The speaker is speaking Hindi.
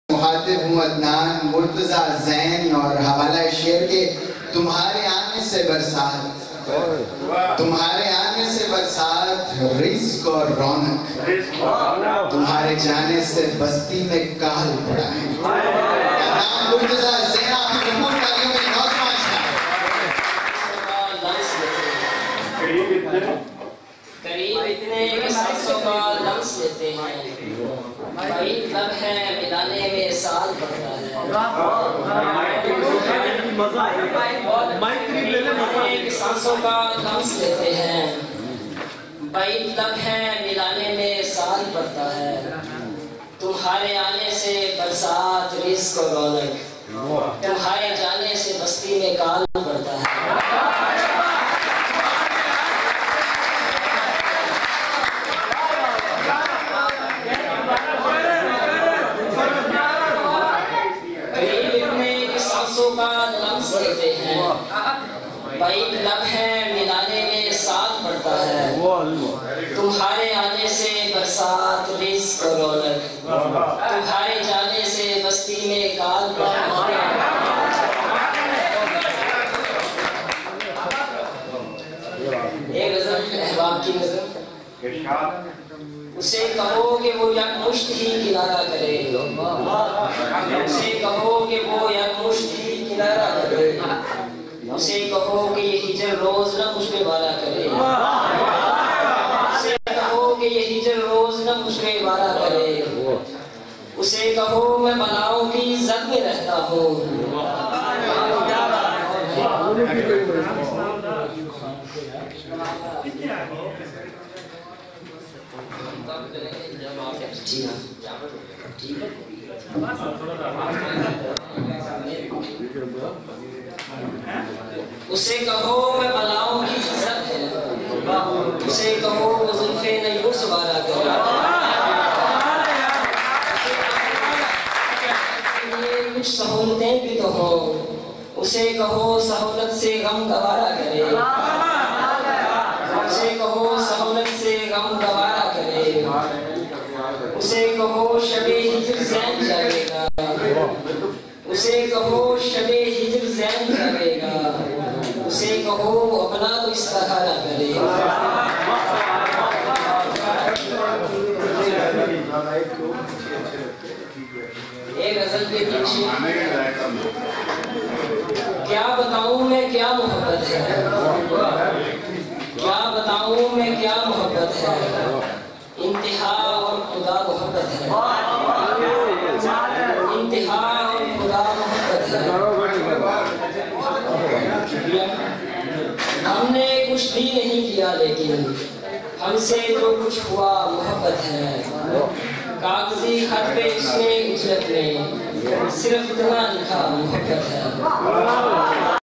मुखातिब हूँ अदनान मुर्तज़ा ज़ैन और हवाला शेर के तुम्हारे आने से बरसात, तुम्हारे आने से बरसात, रिज़्क़ और रौनक, तुम्हारे जाने से बस्ती में काल पड़ा है। नाम मुर्तज़ा ज़ैन आपकी भरपूर तालियों में नौजवान करीब इतने कि सांसों का लम्स लेते हैं, करीब लब है मिलाने में साल पड़ता है। सांसों का लम्स लेते हैं, बैद लब है मिलाने में साल पड़ता है। तुम्हारे आने से बरसात, रिज़्क़ और रौनक, तुम्हारे जाने से बस्ती में काल पड़ता है। बैद लब है मिलाने में साथ पड़ता है। तुम्हारे आने से बरसात, रिज़्क़ और रौनक, तुम्हारे जाने से बस्ती में काल पड़ता है। एक गज़ल अहबाब की नज़र, उसे कहो कि वो एक मुश्त ही किनारा करे, उसे कहो कि वो एक मुश्त ही किनारा करे, उसे कहो कि ये हिजर रोज न मुझ पे वारा करे, उसे कहो कि ये हिजर रोज न मुझ पे वारा करे, उसे कहो मैं बलाओं की जद में रहता हूँ। उसे कहो मैं बलाओं की इज्जत है, उसे कहो वो जुल्फे नयूं सवारा करे, कुछ सहूलतें भी तो हो, उसे कहो सहूलत से गम गवारा करे, उसे कहो सहूलत से गम गवारा करे, उसे कहो शबे हिज्र ज़ैन जागेगा, उसे कहो शबे हिज्र ज़ैन जागेगा, उसे कहो अपना तो इस तरह ना करे। एक गज़ल के पीछे क्या बताऊं मैं क्या मोहब्बत है, क्या बताऊं मैं क्या मोहब्बत है, इंतहा और खुदा मोहब्बत है, इंतहा और खुदा मोहब्बत है। हमने कुछ भी नहीं किया लेकिन हमसे जो कुछ हुआ मोहब्बत है। कागजी खत पे उसने उजरत में सिर्फ इतना लिखा मोहब्बत है।